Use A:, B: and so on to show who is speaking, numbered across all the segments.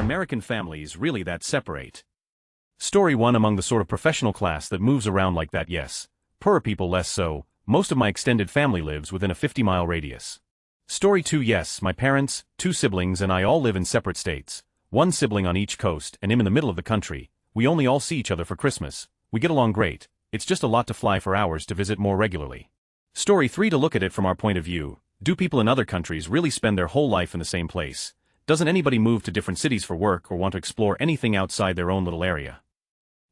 A: American families really that separate? Story 1. Among the sort of professional class that moves around like that, yes. Poorer people less so. Most of my extended family lives within a 50-mile radius. Story 2. Yes, my parents, 2 siblings and I all live in separate states. 1 sibling on each coast and him in the middle of the country. We only all see each other for Christmas. We get along great. It's just a lot to fly for hours to visit more regularly. Story 3. To look at it from our point of view, do people in other countries really spend their whole life in the same place? Doesn't anybody move to different cities for work or want to explore anything outside their own little area?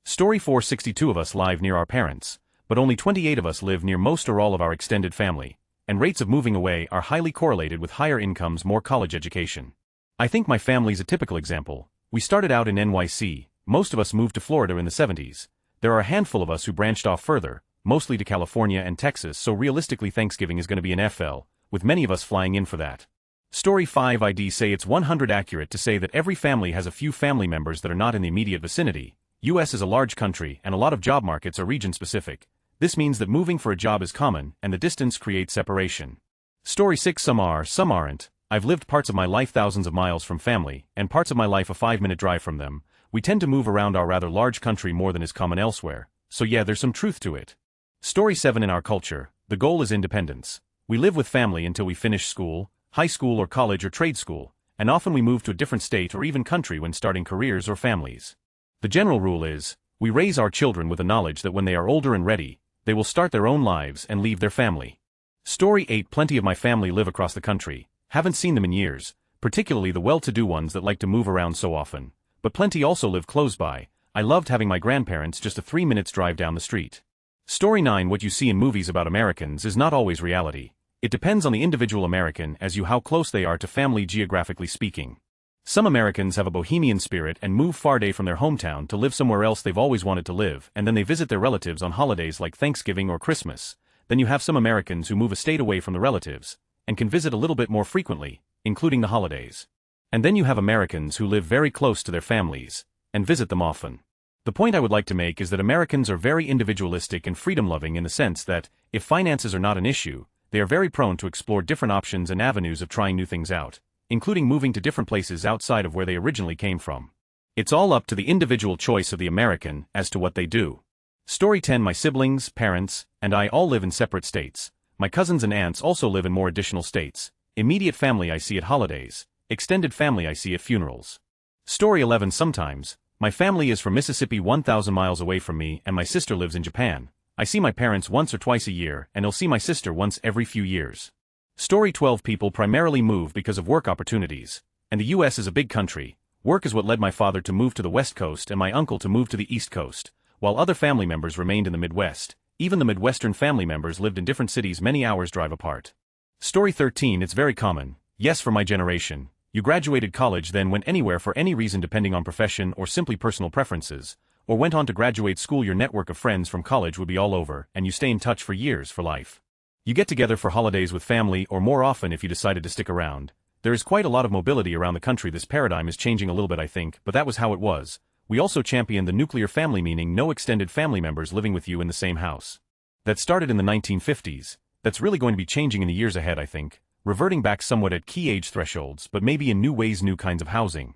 A: Story 4. 62 of us live near our parents, but only 28 of us live near most or all of our extended family, and rates of moving away are highly correlated with higher incomes, more college education. I think my family's a typical example. We started out in NYC, most of us moved to Florida in the 70s. There are a handful of us who branched off further, mostly to California and Texas, so realistically Thanksgiving is going to be in FL, with many of us flying in for that. Story 5. I'd say it's 100% accurate to say that every family has a few family members that are not in the immediate vicinity. US is a large country and a lot of job markets are region-specific. This means that moving for a job is common and the distance creates separation. Story 6. Some are, some aren't. I've lived parts of my life thousands of miles from family, and parts of my life a 5-minute drive from them. We tend to move around our rather large country more than is common elsewhere, so yeah, there's some truth to it. Story 7. In our culture, the goal is independence. We live with family until we finish school, high school or college or trade school, and often we move to a different state or even country when starting careers or families. The general rule is, we raise our children with the knowledge that when they are older and ready, they will start their own lives and leave their family. Story 8. Plenty of my family live across the country. Haven't seen them in years, particularly the well-to-do ones that like to move around so often. But plenty also live close by. I loved having my grandparents just a 3 minutes drive down the street. Story 9. What you see in movies about Americans is not always reality. It depends on the individual American as to how close they are to family geographically speaking. Some Americans have a bohemian spirit and move far away from their hometown to live somewhere else they've always wanted to live, and then they visit their relatives on holidays like Thanksgiving or Christmas. Then you have some Americans who move a state away from the relatives, and can visit a little bit more frequently, including the holidays. And then you have Americans who live very close to their families, and visit them often. The point I would like to make is that Americans are very individualistic and freedom-loving in the sense that, if finances are not an issue, they are very prone to explore different options and avenues of trying new things out, including moving to different places outside of where they originally came from. It's all up to the individual choice of the American as to what they do. Story 10. My siblings, parents, and I all live in separate states. My cousins and aunts also live in more additional states. Immediate family I see at holidays. Extended family I see at funerals. Story 11. Sometimes, my family is from Mississippi 1,000 miles away from me and my sister lives in Japan. I see my parents once or twice a year and I'll see my sister once every few years. Story 12. People primarily move because of work opportunities. And the US is a big country. Work is what led my father to move to the West Coast and my uncle to move to the East Coast, while other family members remained in the Midwest. Even the Midwestern family members lived in different cities many hours drive apart. Story 13. It's very common, yes, for my generation. You graduated college, then went anywhere for any reason depending on profession or simply personal preferences, or went on to graduate school. Your network of friends from college would be all over and you stay in touch for years, for life. You get together for holidays with family or more often if you decided to stick around. There is quite a lot of mobility around the country. This paradigm is changing a little bit, I think, but that was how it was. We also championed the nuclear family, meaning no extended family members living with you in the same house. That started in the 1950s. That's really going to be changing in the years ahead, I think, reverting back somewhat at key age thresholds, but maybe in new ways, new kinds of housing.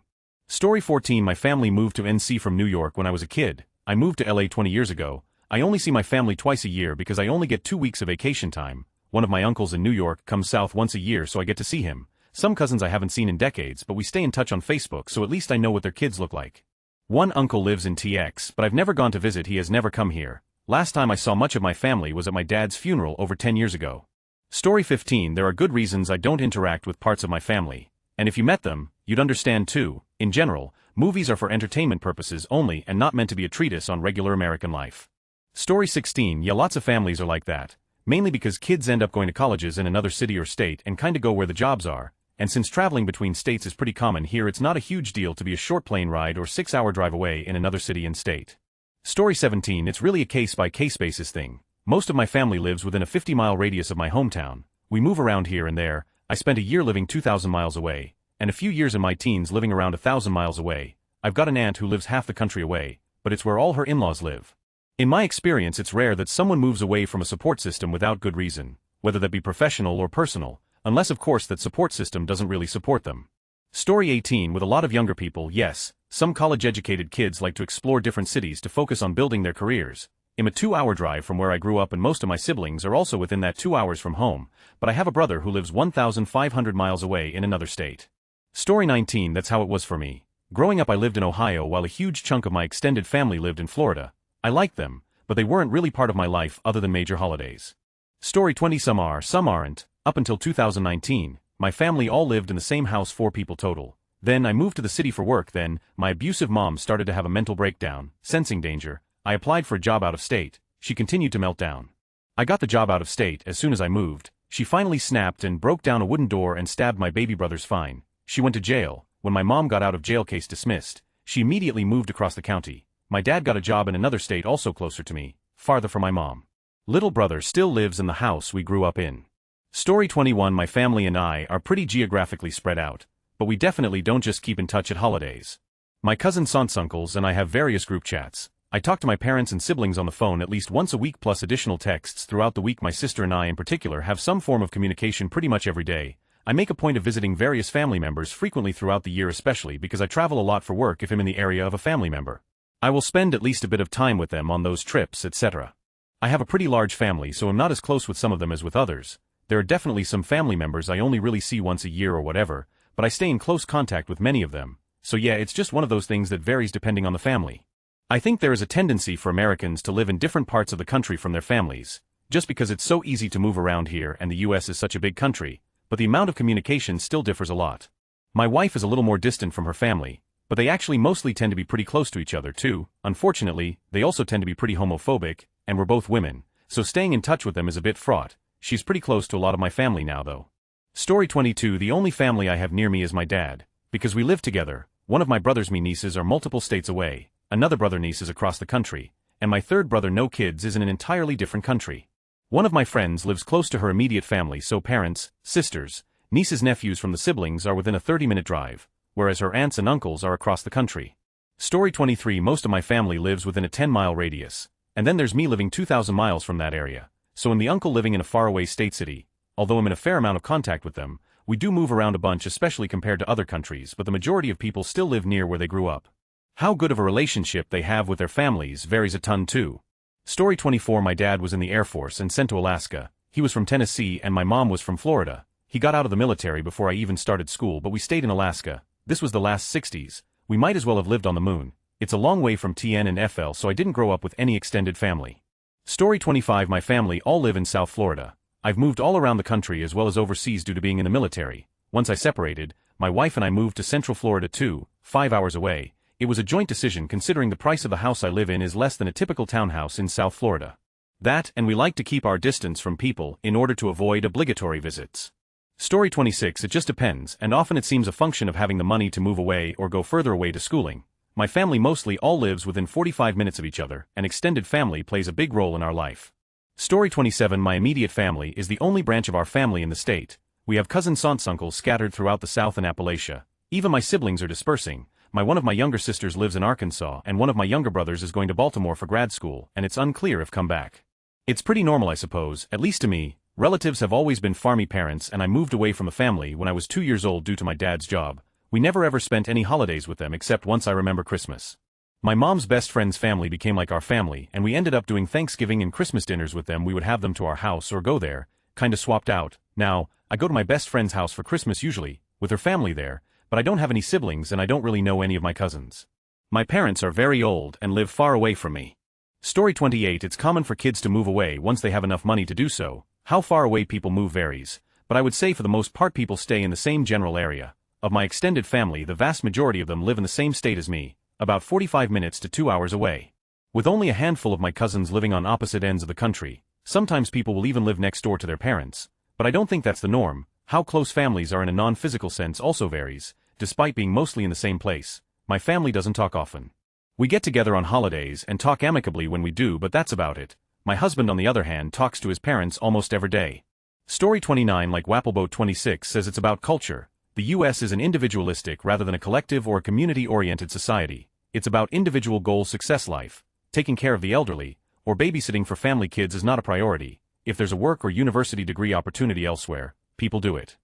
A: Story 14. My family moved to NC from New York when I was a kid. I moved to LA 20 years ago. I only see my family twice a year because I only get 2 weeks of vacation time. One of my uncles in New York comes south once a year, so I get to see him. Some cousins I haven't seen in decades, but we stay in touch on Facebook, so at least I know what their kids look like. One uncle lives in TX, but I've never gone to visit. He has never come here. Last time I saw much of my family was at my dad's funeral over 10 years ago. Story 15. There are good reasons I don't interact with parts of my family. And if you met them, you'd understand too. In general, movies are for entertainment purposes only and not meant to be a treatise on regular American life. Story 16. Yeah, lots of families are like that. Mainly because kids end up going to colleges in another city or state and kinda go where the jobs are. And since traveling between states is pretty common here, it's not a huge deal to be a short plane ride or 6-hour drive away in another city and state. Story 17. It's really a case-by-case basis thing. Most of my family lives within a 50-mile radius of my hometown. We move around here and there. I spent a year living 2,000 miles away, and a few years in my teens living around 1,000 miles away. I've got an aunt who lives half the country away, but it's where all her in-laws live. In my experience, it's rare that someone moves away from a support system without good reason, whether that be professional or personal, unless of course that support system doesn't really support them. Story 18 with a lot of younger people. Yes, some college-educated kids like to explore different cities to focus on building their careers. I'm a 2-hour drive from where I grew up and most of my siblings are also within that 2 hours from home, but I have a brother who lives 1,500 miles away in another state. Story 19. That's how it was for me. Growing up I lived in Ohio while a huge chunk of my extended family lived in Florida. I liked them, but they weren't really part of my life other than major holidays. Story 20. Some are, some aren't. Up until 2019, my family all lived in the same house, 4 people total. Then I moved to the city for work. Then my abusive mom started to have a mental breakdown. Sensing danger, I applied for a job out of state. She continued to melt down. I got the job out of state as soon as I moved. She finally snapped and broke down a wooden door and stabbed my baby brother's fine. She went to jail. When my mom got out of jail, case dismissed, she immediately moved across the county. My dad got a job in another state also closer to me, farther from my mom. Little brother still lives in the house we grew up in. Story 21. My family and I are pretty geographically spread out, but we definitely don't just keep in touch at holidays. My cousins, aunts, uncles, and I have various group chats. I talk to my parents and siblings on the phone at least once a week plus additional texts throughout the week. My sister and I in particular have some form of communication pretty much every day. I make a point of visiting various family members frequently throughout the year, especially because I travel a lot for work. If I'm in the area of a family member, I will spend at least a bit of time with them on those trips, etc. I have a pretty large family, so I'm not as close with some of them as with others. There are definitely some family members I only really see once a year or whatever, but I stay in close contact with many of them. So yeah, it's just one of those things that varies depending on the family. I think there is a tendency for Americans to live in different parts of the country from their families, just because it's so easy to move around here and the US is such a big country, but the amount of communication still differs a lot. My wife is a little more distant from her family, but they actually mostly tend to be pretty close to each other too. Unfortunately, they also tend to be pretty homophobic, and we're both women, so staying in touch with them is a bit fraught. She's pretty close to a lot of my family now though. Story 22. The only family I have near me is my dad, because we live together. One of my brother's nieces are multiple states away, another brother niece is across the country, and my third brother, no kids, is in an entirely different country. One of my friends lives close to her immediate family, so parents, sisters, nieces, nephews from the siblings are within a 30-minute drive, whereas her aunts and uncles are across the country. Story 23. Most of my family lives within a 10-mile radius, and then there's me living 2,000 miles from that area. So and the uncle living in a faraway state city. Although I'm in a fair amount of contact with them, we do move around a bunch, especially compared to other countries, but the majority of people still live near where they grew up. How good of a relationship they have with their families varies a ton too. Story 24. My dad was in the Air Force and sent to Alaska. He was from Tennessee and my mom was from Florida. He got out of the military before I even started school, but we stayed in Alaska. This was the last 60s. We might as well have lived on the moon. It's a long way from TN and FL, so I didn't grow up with any extended family. Story 25. My family all live in South Florida. I've moved all around the country as well as overseas due to being in the military. Once I separated, my wife and I moved to Central Florida too, 5 hours away. It was a joint decision considering the price of the house I live in is less than a typical townhouse in South Florida. That, and we like to keep our distance from people in order to avoid obligatory visits. Story 26. It just depends, and often it seems a function of having the money to move away or go further away to schooling. My family mostly all lives within 45 minutes of each other, and extended family plays a big role in our life. Story 27. My immediate family is the only branch of our family in the state. We have cousins, aunts, uncles scattered throughout the South and Appalachia. Even my siblings are dispersing. One of my younger sisters lives in Arkansas and one of my younger brothers is going to Baltimore for grad school, and it's unclear if come back. It's pretty normal, I suppose, at least to me. Relatives have always been farmy parents and I moved away from the family when I was 2 years old due to my dad's job. We never ever spent any holidays with them except once I remember Christmas. My mom's best friend's family became like our family and we ended up doing Thanksgiving and Christmas dinners with them. We would have them to our house or go there, kinda swapped out. Now, I go to my best friend's house for Christmas usually, with her family there, but I don't have any siblings and I don't really know any of my cousins. My parents are very old and live far away from me. Story 28. It's common for kids to move away once they have enough money to do so. How far away people move varies, but I would say for the most part people stay in the same general area. Of my extended family, the vast majority of them live in the same state as me, about 45 minutes to 2 hours away. With only a handful of my cousins living on opposite ends of the country, sometimes people will even live next door to their parents, but I don't think that's the norm. How close families are in a non-physical sense also varies, despite being mostly in the same place. My family doesn't talk often. We get together on holidays and talk amicably when we do, but that's about it. My husband on the other hand talks to his parents almost every day. Story 29. Like Wappleboat 26 says, it's about culture. The US is an individualistic rather than a collective or a community-oriented society. It's about individual goals, success, life. Taking care of the elderly, or babysitting for family kids is not a priority. If there's a work or university degree opportunity elsewhere, people do it.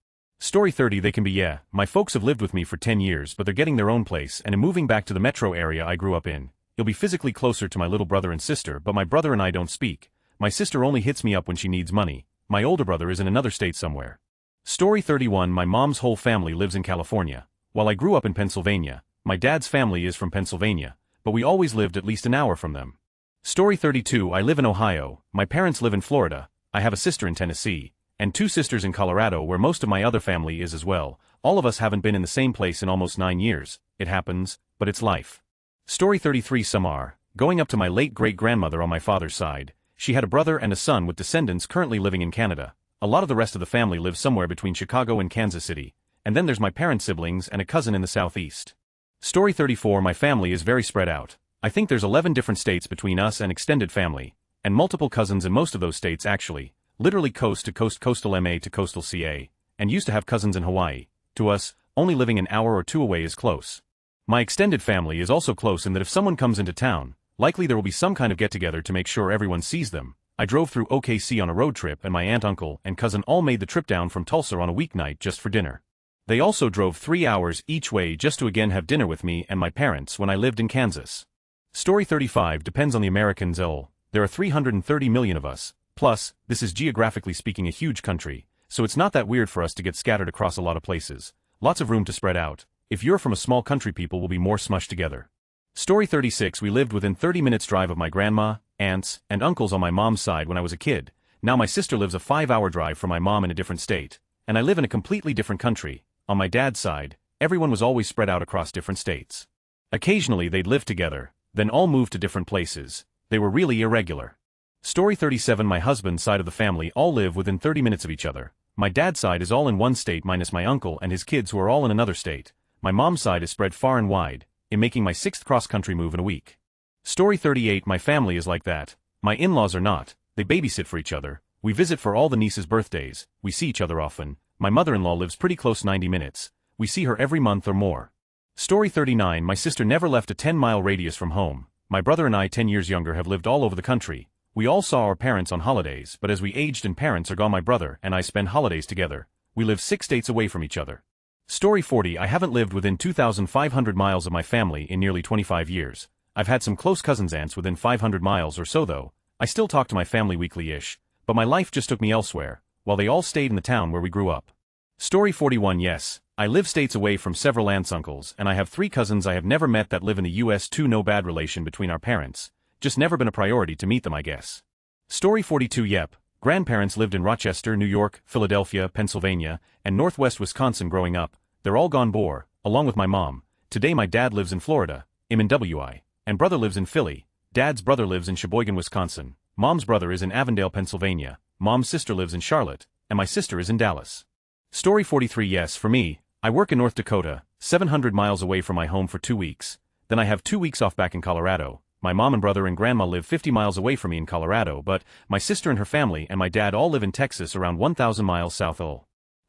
A: Story 30. They can be. Yeah, my folks have lived with me for 10 years, but they're getting their own place and moving back to the metro area I grew up in. You'll be physically closer to my little brother and sister, but my brother and I don't speak. My sister only hits me up when she needs money. My older brother is in another state somewhere. Story 31. My mom's whole family lives in California. While I grew up in Pennsylvania, my dad's family is from Pennsylvania, but we always lived at least an hour from them. Story 32. I live in Ohio. My parents live in Florida. I have a sister in Tennessee, and 2 sisters in Colorado where most of my other family is as well. All of us haven't been in the same place in almost 9 years. It happens, but it's life. Story 33. Some are. Going up to my late great-grandmother on my father's side. She had a brother and a son with descendants currently living in Canada. A lot of the rest of the family lives somewhere between Chicago and Kansas City. And then there's my parents' siblings and a cousin in the southeast. Story 34. My family is very spread out. I think there's 11 different states between us and extended family, and multiple cousins in most of those states actually, literally coast to coast, coastal MA to coastal CA, and used to have cousins in Hawaii. To us, only living an hour or 2 away is close. My extended family is also close in that if someone comes into town, likely there will be some kind of get-together to make sure everyone sees them. I drove through OKC on a road trip and my aunt, uncle, and cousin all made the trip down from Tulsa on a weeknight just for dinner. They also drove 3 hours each way just to again have dinner with me and my parents when I lived in Kansas. Story 35. Depends on the Americans. There are 330 million of us. Plus, this is geographically speaking a huge country, so it's not that weird for us to get scattered across a lot of places. Lots of room to spread out. If you're from a small country, people will be more smushed together. Story 36. We lived within 30 minutes drive of my grandma, aunts, and uncles on my mom's side when I was a kid. Now my sister lives a 5-hour drive from my mom in a different state, and I live in a completely different country. On my dad's side, everyone was always spread out across different states. Occasionally they'd live together, then all moved to different places. They were really irregular. Story 37. My husband's side of the family all live within 30 minutes of each other. My dad's side is all in one state minus my uncle and his kids who are all in another state. My mom's side is spread far and wide, in making my 6th cross-country move in a week. Story 38. My family is like that. My in-laws are not. They babysit for each other. We visit for all the nieces' birthdays. We see each other often. My mother-in-law lives pretty close, 90 minutes. We see her every month or more. Story 39. My sister never left a 10-mile radius from home. My brother and I, 10 years younger, have lived all over the country. We all saw our parents on holidays, but as we aged and parents are gone, my brother and I spend holidays together. We live 6 states away from each other. Story 40. I haven't lived within 2,500 miles of my family in nearly 25 years. I've had some close cousins, aunts within 500 miles or so though. I still talk to my family weekly-ish, but my life just took me elsewhere, while they all stayed in the town where we grew up. Story 41. Yes, I live states away from several aunts, uncles, and I have 3 cousins I have never met that live in the US too. No bad relation between our parents, just never been a priority to meet them, I guess. Story 42. Yep, grandparents lived in Rochester, New York, Philadelphia, Pennsylvania, and Northwest Wisconsin growing up. They're all gone bore, along with my mom. Today my dad lives in Florida, in WI, and brother lives in Philly. Dad's brother lives in Sheboygan, Wisconsin. Mom's brother is in Avondale, Pennsylvania. Mom's sister lives in Charlotte, and my sister is in Dallas. Story 43. Yes, for me, I work in North Dakota, 700 miles away from my home for 2 weeks. Then I have 2 weeks off back in Colorado. My mom and brother and grandma live 50 miles away from me in Colorado, but my sister and her family and my dad all live in Texas around 1,000 miles south.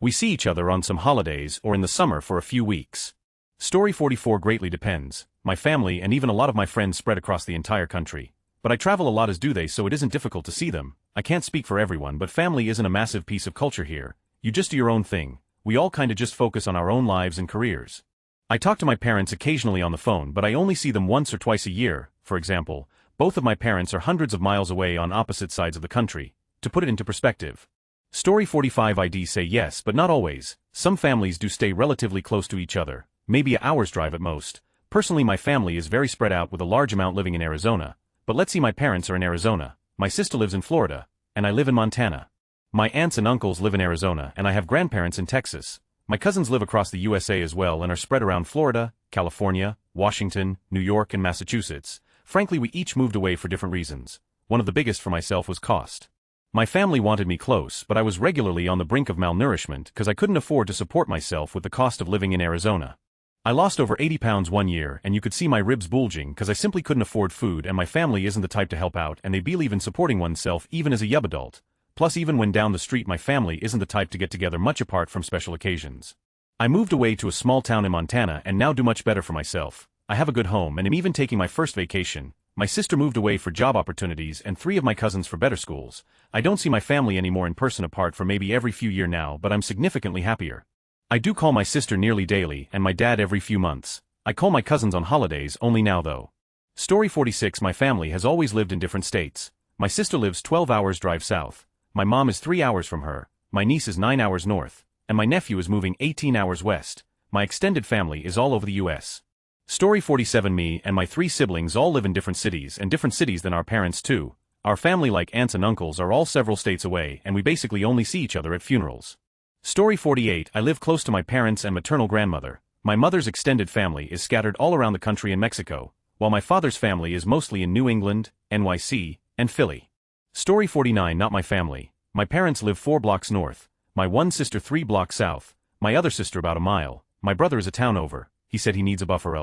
A: We see each other on some holidays or in the summer for a few weeks. Story 44. Greatly depends. My family and even a lot of my friends spread across the entire country. But I travel a lot, as do they, so it isn't difficult to see them. I can't speak for everyone, but family isn't a massive piece of culture here. You just do your own thing. We all kinda just focus on our own lives and careers. I talk to my parents occasionally on the phone, but I only see them once or twice a year. For example, both of my parents are hundreds of miles away on opposite sides of the country. To put it into perspective. Story 45. I'd say yes, but not always. Some families do stay relatively close to each other, maybe an hour's drive at most. Personally, my family is very spread out with a large amount living in Arizona. But let's see, my parents are in Arizona. My sister lives in Florida, and I live in Montana. My aunts and uncles live in Arizona, and I have grandparents in Texas. My cousins live across the USA as well and are spread around Florida, California, Washington, New York, and Massachusetts. Frankly, we each moved away for different reasons. One of the biggest for myself was cost. My family wanted me close, but I was regularly on the brink of malnourishment because I couldn't afford to support myself with the cost of living in Arizona. I lost over 80 pounds one year, and you could see my ribs bulging because I simply couldn't afford food, and my family isn't the type to help out, and they believe in supporting oneself even as a young adult. Plus, even when down the street, my family isn't the type to get together much apart from special occasions. I moved away to a small town in Montana and now do much better for myself. I have a good home and am even taking my first vacation. My sister moved away for job opportunities and 3 of my cousins for better schools. I don't see my family anymore in person apart from maybe every few years now, but I'm significantly happier. I do call my sister nearly daily and my dad every few months. I call my cousins on holidays only now though. Story 46. My family has always lived in different states. My sister lives 12 hours drive south. My mom is 3 hours from her. My niece is 9 hours north. And my nephew is moving 18 hours west. My extended family is all over the US. Story 47. Me and my 3 siblings all live in different cities and different cities than our parents too. Our family, like aunts and uncles, are all several states away and we basically only see each other at funerals. Story 48. I live close to my parents and maternal grandmother. My mother's extended family is scattered all around the country in Mexico, while my father's family is mostly in New England, NYC, and Philly. Story 49. Not my family. My parents live 4 blocks north, my one sister 3 blocks south, my other sister about a mile, my brother is a town over, he said he needs a buffer.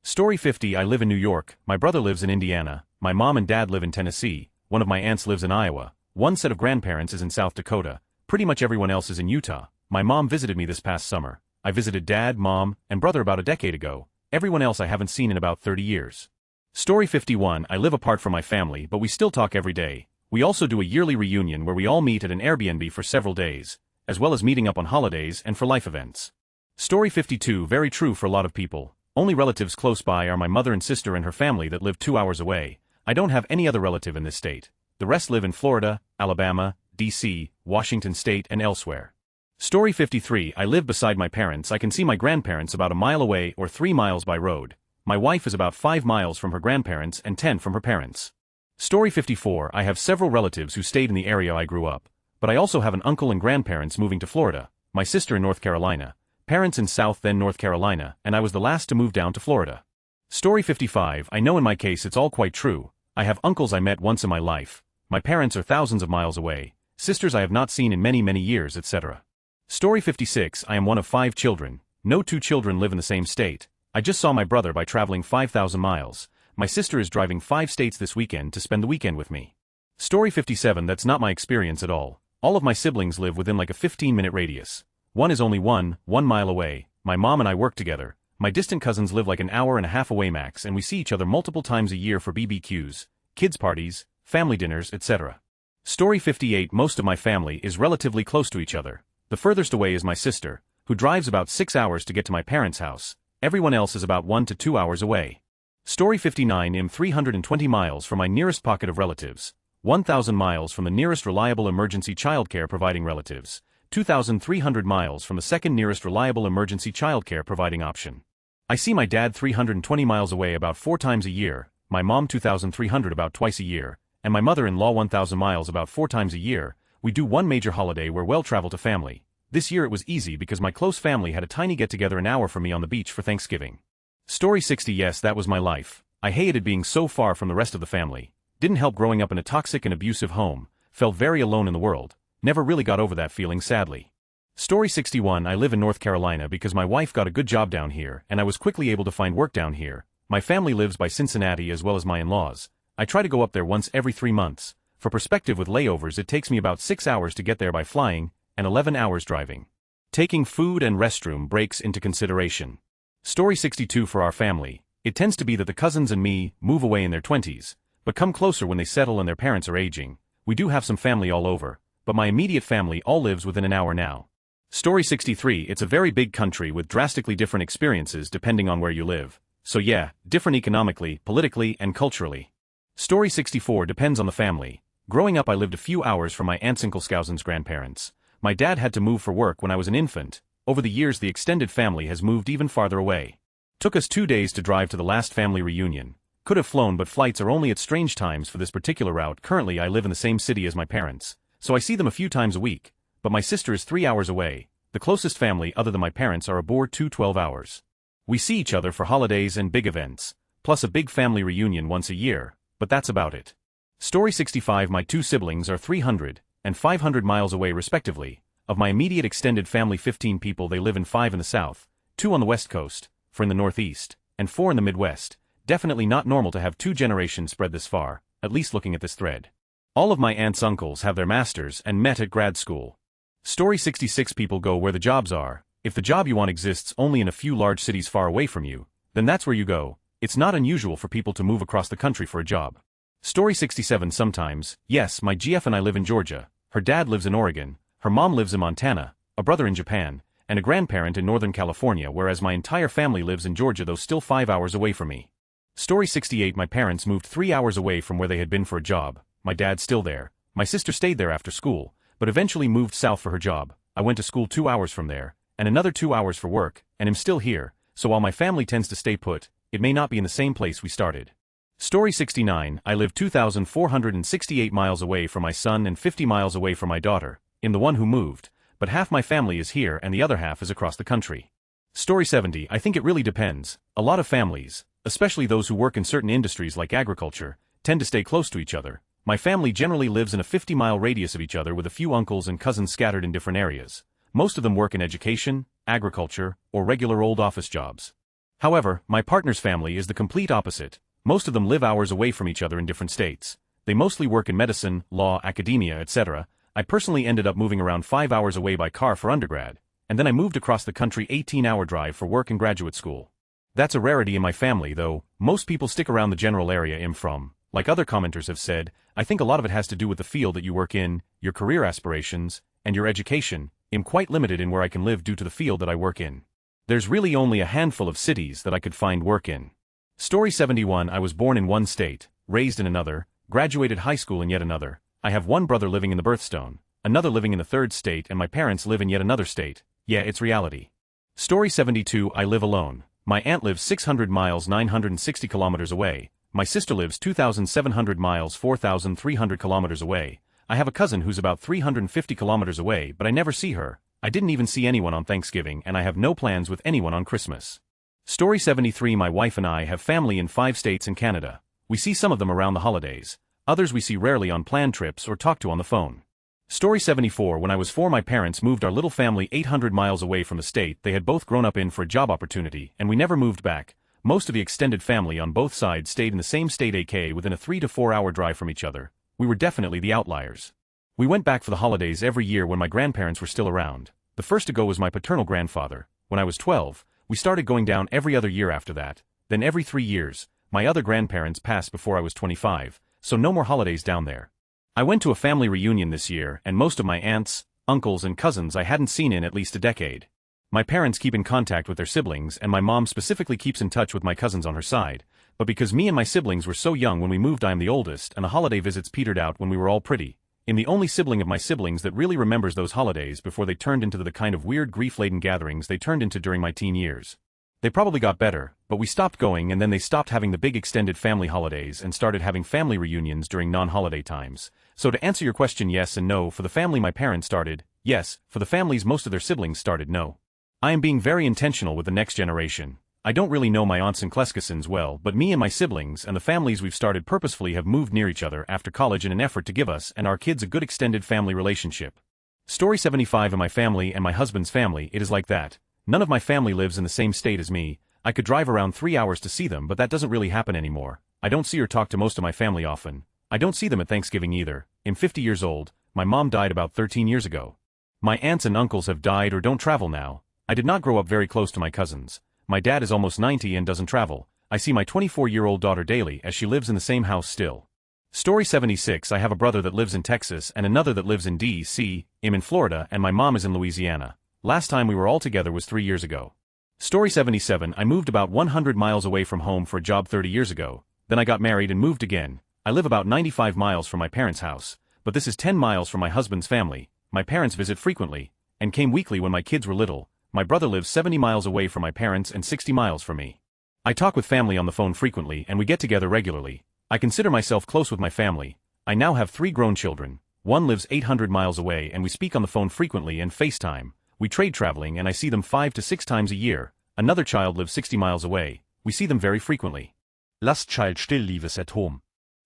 A: Story 50. I live in New York, my brother lives in Indiana, my mom and dad live in Tennessee, one of my aunts lives in Iowa, one set of grandparents is in South Dakota, pretty much everyone else is in Utah. My mom visited me this past summer. I visited dad, mom, and brother about a decade ago. Everyone else I haven't seen in about 30 years. Story 51. I live apart from my family, but we still talk every day. We also do a yearly reunion where we all meet at an Airbnb for several days, as well as meeting up on holidays and for life events. Story 52. Very true for a lot of people. Only relatives close by are my mother and sister and her family that live 2 hours away. I don't have any other relative in this state. The rest live in Florida, Alabama, D.C., Washington State, and elsewhere. Story 53. I live beside my parents. I can see my grandparents about a mile away or 3 miles by road. My wife is about 5 miles from her grandparents and 10 from her parents. Story 54. I have several relatives who stayed in the area I grew up, but I also have an uncle and grandparents moving to Florida, my sister in North Carolina, parents in South Bend, North Carolina, and I was the last to move down to Florida. Story 55. I know in my case it's all quite true. I have uncles I met once in my life. My parents are thousands of miles away, sisters I have not seen in many years, etc. Story 56. I am one of 5 children. No 2 children live in the same state. I just saw my brother by traveling 5,000 miles. My sister is driving 5 states this weekend to spend the weekend with me. Story 57. That's not my experience at all. All of my siblings live within like a 15-minute radius. One is only 1 mile away. My mom and I work together. My distant cousins live like an hour and a half away max and we see each other multiple times a year for BBQs, kids parties, family dinners, etc. Story 58. Most of my family is relatively close to each other. The furthest away is my sister, who drives about 6 hours to get to my parents' house. Everyone else is about 1 to 2 hours away. Story 59. I'm 320 miles from my nearest pocket of relatives, 1,000 miles from the nearest reliable emergency childcare providing relatives, 2,300 miles from the second nearest reliable emergency childcare providing option. I see my dad 320 miles away about 4 times a year, my mom 2,300 about twice a year, and my mother-in-law 1,000 miles about 4 times a year. We do one major holiday where we'll travel to family. This year it was easy because my close family had a tiny get-together an hour from me on the beach for Thanksgiving. Story 60. Yes, that was my life. I hated being so far from the rest of the family. Didn't help growing up in a toxic and abusive home. Felt very alone in the world. Never really got over that feeling, sadly. Story 61. I live in North Carolina because my wife got a good job down here and I was quickly able to find work down here. My family lives by Cincinnati as well as my in-laws. I try to go up there once every 3 months. For perspective, with layovers it takes me about 6 hours to get there by flying, and 11 hours driving. Taking food and restroom breaks into consideration. Story 62. For our family, it tends to be that the cousins and me move away in their 20s, but come closer when they settle and their parents are aging. We do have some family all over, but my immediate family all lives within an hour now. Story 63. It's a very big country with drastically different experiences depending on where you live. So yeah, different economically, politically, and culturally. Story 64. Depends on the family. Growing up I lived a few hours from my aunts and uncles' grandparents. My dad had to move for work when I was an infant. Over the years the extended family has moved even farther away. Took us 2 days to drive to the last family reunion. Could have flown but flights are only at strange times for this particular route. Currently I live in the same city as my parents, so I see them a few times a week, but my sister is 3 hours away. The closest family other than my parents are aboard 12 hours. We see each other for holidays and big events, plus a big family reunion once a year, but that's about it. Story 65. My 2 siblings are 300 and 500 miles away respectively. Of my immediate extended family 15 people, they live in 5 in the south, 2 on the west coast, 4 in the northeast, and 4 in the midwest. Definitely not normal to have 2 generations spread this far, at least looking at this thread. All of my aunts' uncles have their masters and met at grad school. Story 66. People go where the jobs are. If the job you want exists only in a few large cities far away from you, then that's where you go. It's not unusual for people to move across the country for a job. Story 67. Sometimes, yes, my GF and I live in Georgia, her dad lives in Oregon, her mom lives in Montana, a brother in Japan, and a grandparent in Northern California, whereas my entire family lives in Georgia, though still 5 hours away from me. Story 68. My parents moved 3 hours away from where they had been for a job. My dad's still there. My sister stayed there after school, but eventually moved south for her job. I went to school 2 hours from there, and another 2 hours for work, and am still here, so while my family tends to stay put, it may not be in the same place we started. Story 69. I live 2,468 miles away from my son and 50 miles away from my daughter, in the one who moved, but half my family is here and the other half is across the country. Story 70. I think it really depends. A lot of families, especially those who work in certain industries like agriculture, tend to stay close to each other. My family generally lives in a 50-mile radius of each other with a few uncles and cousins scattered in different areas. Most of them work in education, agriculture, or regular old office jobs. However, my partner's family is the complete opposite. Most of them live hours away from each other in different states. They mostly work in medicine, law, academia, etc. I personally ended up moving around 5 hours away by car for undergrad, and then I moved across the country 18-hour drive for work and graduate school. That's a rarity in my family, though. Most people stick around the general area I'm from. Like other commenters have said, I think a lot of it has to do with the field that you work in, your career aspirations, and your education. I'm quite limited in where I can live due to the field that I work in. There's really only a handful of cities that I could find work in. Story 71. I was born in one state, raised in another, graduated high school in yet another. I have one brother living in the birthstone, another living in the third state, and my parents live in yet another state. Yeah, it's reality. Story 72. I live alone. My aunt lives 600 miles 960 kilometers away. My sister lives 2,700 miles 4,300 kilometers away. I have a cousin who's about 350 kilometers away, but I never see her. I didn't even see anyone on Thanksgiving, and I have no plans with anyone on Christmas. Story 73. My wife and I have family in 5 states in Canada. We see some of them around the holidays. Others we see rarely on planned trips or talk to on the phone. Story 74. When I was 4, my parents moved our little family 800 miles away from a state they had both grown up in for a job opportunity, and we never moved back. Most of the extended family on both sides stayed in the same state, aka within a 3 to 4 hour drive from each other. We were definitely the outliers. We went back for the holidays every year when my grandparents were still around. The first to go was my paternal grandfather. When I was 12, we started going down every other year after that, then every 3 years. My other grandparents passed before I was 25, so no more holidays down there. I went to a family reunion this year, and most of my aunts, uncles, and cousins I hadn't seen in at least a decade. My parents keep in contact with their siblings, and my mom specifically keeps in touch with my cousins on her side, but because me and my siblings were so young when we moved, I am the oldest, and the holiday visits petered out when we were all pretty. I'm the only sibling of my siblings that really remembers those holidays before they turned into the kind of weird grief-laden gatherings they turned into during my teen years. They probably got better, but we stopped going, and then they stopped having the big extended family holidays and started having family reunions during non-holiday times. So to answer your question, yes and no. For the family my parents started, yes. For the families most of their siblings started, no. I am being very intentional with the next generation. I don't really know my aunts and Kleskasons well, but me and my siblings and the families we've started purposefully have moved near each other after college in an effort to give us and our kids a good extended family relationship. Story 75. In my family and my husband's family, it is like that. None of my family lives in the same state as me. I could drive around 3 hours to see them, but that doesn't really happen anymore. I don't see or talk to most of my family often. I don't see them at Thanksgiving either. I'm 50 years old. My mom died about 13 years ago. My aunts and uncles have died or don't travel now. I did not grow up very close to my cousins. My dad is almost 90 and doesn't travel. I see my 24-year-old daughter daily as she lives in the same house still. Story 76. I have a brother that lives in Texas and another that lives in D.C. I'm in Florida and my mom is in Louisiana. Last time we were all together was 3 years ago. Story 77. I moved about 100 miles away from home for a job 30 years ago. Then I got married and moved again. I live about 95 miles from my parents' house, but this is 10 miles from my husband's family. My parents visit frequently, and came weekly when my kids were little. My brother lives 70 miles away from my parents and 60 miles from me. I talk with family on the phone frequently and we get together regularly. I consider myself close with my family. I now have 3 grown children. One lives 800 miles away and we speak on the phone frequently and FaceTime. We trade traveling and I see them 5 to 6 times a year. Another child lives 60 miles away. We see them very frequently. Last child still lives at home.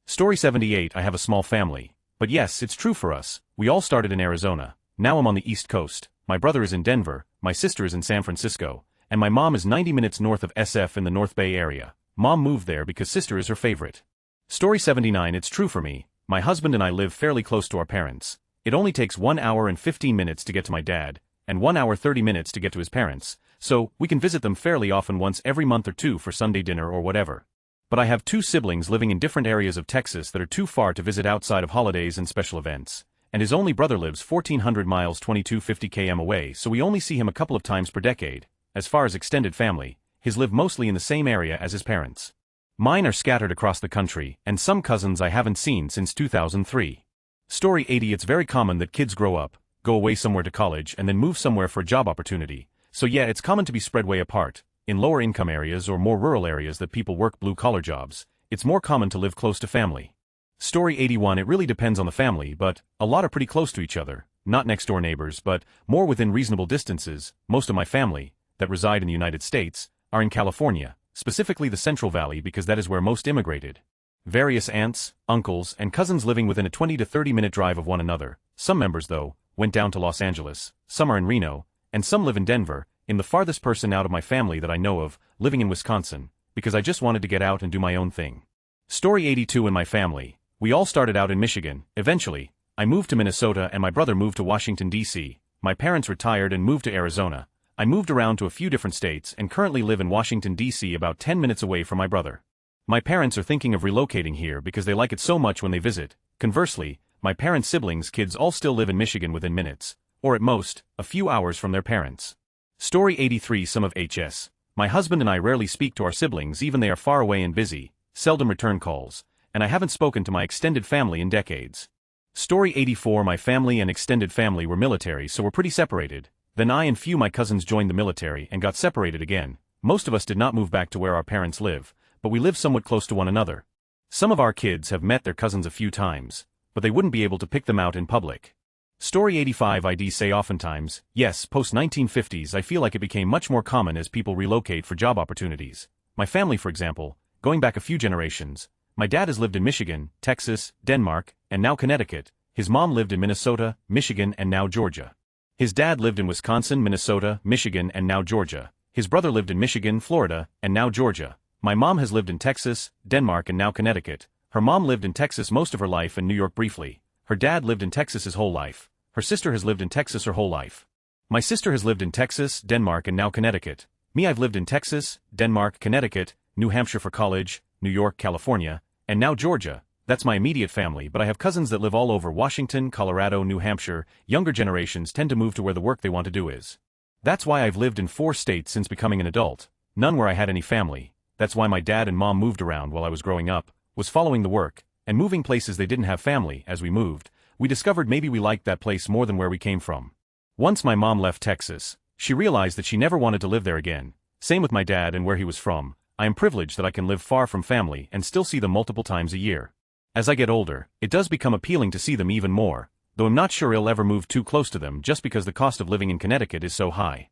A: Story 78. I have a small family. But yes, it's true for us. We all started in Arizona. Now I'm on the East Coast. My brother is in Denver, my sister is in San Francisco, and my mom is 90 minutes north of SF in the North Bay area. Mom moved there because sister is her favorite. Story 79. It's true for me. My husband and I live fairly close to our parents. It only takes 1 hour and 15 minutes to get to my dad, and 1 hour 30 minutes to get to his parents, so we can visit them fairly often once every month or two for Sunday dinner or whatever. But I have 2 siblings living in different areas of Texas that are too far to visit outside of holidays and special events. and his only brother lives 1,400 miles 2250 km away, so we only see him a couple of times per decade. As far as extended family, his live mostly in the same area as his parents. Mine are scattered across the country, and some cousins I haven't seen since 2003. Story 80. It's very common that kids grow up, go away somewhere to college and then move somewhere for a job opportunity, so yeah, it's common to be spread way apart. In lower income areas or more rural areas that people work blue-collar jobs, it's more common to live close to family. Story 81. It really depends on the family, but a lot are pretty close to each other, not next-door neighbors but more within reasonable distances. Most of my family, that reside in the United States, are in California, specifically the Central Valley because that is where most immigrated. Various aunts, uncles, and cousins living within a 20 to 30-minute drive of one another. Some members, though, went down to Los Angeles, some are in Reno, and some live in Denver. In the farthest person out of my family that I know of, living in Wisconsin, because I just wanted to get out and do my own thing. Story 82. In my family, we all started out in Michigan. Eventually, I moved to Minnesota and my brother moved to Washington, D.C. My parents retired and moved to Arizona. I moved around to a few different states and currently live in Washington, D.C. about 10 minutes away from my brother. My parents are thinking of relocating here because they like it so much when they visit. Conversely, my parents' siblings' kids all still live in Michigan within minutes, or at most, a few hours from their parents. Story 83. Some of HS. My husband and I rarely speak to our siblings even they are far away and busy, seldom return calls, and I haven't spoken to my extended family in decades. Story 84. My family and extended family were military, so we're pretty separated. Then I and few my cousins joined the military and got separated again. Most of us did not move back to where our parents live, but we live somewhat close to one another. Some of our kids have met their cousins a few times, but they wouldn't be able to pick them out in public. Story 85. I'd say oftentimes, yes, post-1950s I feel like it became much more common as people relocate for job opportunities. My family, for example, going back a few generations, my dad has lived in Michigan, Texas, Denmark, and now Connecticut. His mom lived in Minnesota, Michigan, and now Georgia. His dad lived in Wisconsin, Minnesota, Michigan, and now Georgia. His brother lived in Michigan, Florida, and now Georgia. My mom has lived in Texas, Denmark, and now Connecticut. Her mom lived in Texas most of her life and New York briefly. Her dad lived in Texas his whole life. Her sister has lived in Texas her whole life. My sister has lived in Texas, Denmark, and now Connecticut. Me, I've lived in Texas, Denmark, Connecticut, New Hampshire for college, New York, California, and now Georgia. That's my immediate family, but I have cousins that live all over Washington, Colorado, New Hampshire. Younger generations tend to move to where the work they want to do is. That's why I've lived in 4 states since becoming an adult, none where I had any family. That's why my dad and mom moved around while I was growing up, was following the work, and moving places they didn't have family. As we moved, we discovered maybe we liked that place more than where we came from. Once my mom left Texas, she realized that she never wanted to live there again. Same with my dad and where he was from. I am privileged that I can live far from family and still see them multiple times a year. As I get older, it does become appealing to see them even more, though I'm not sure I'll ever move too close to them just because the cost of living in Connecticut is so high.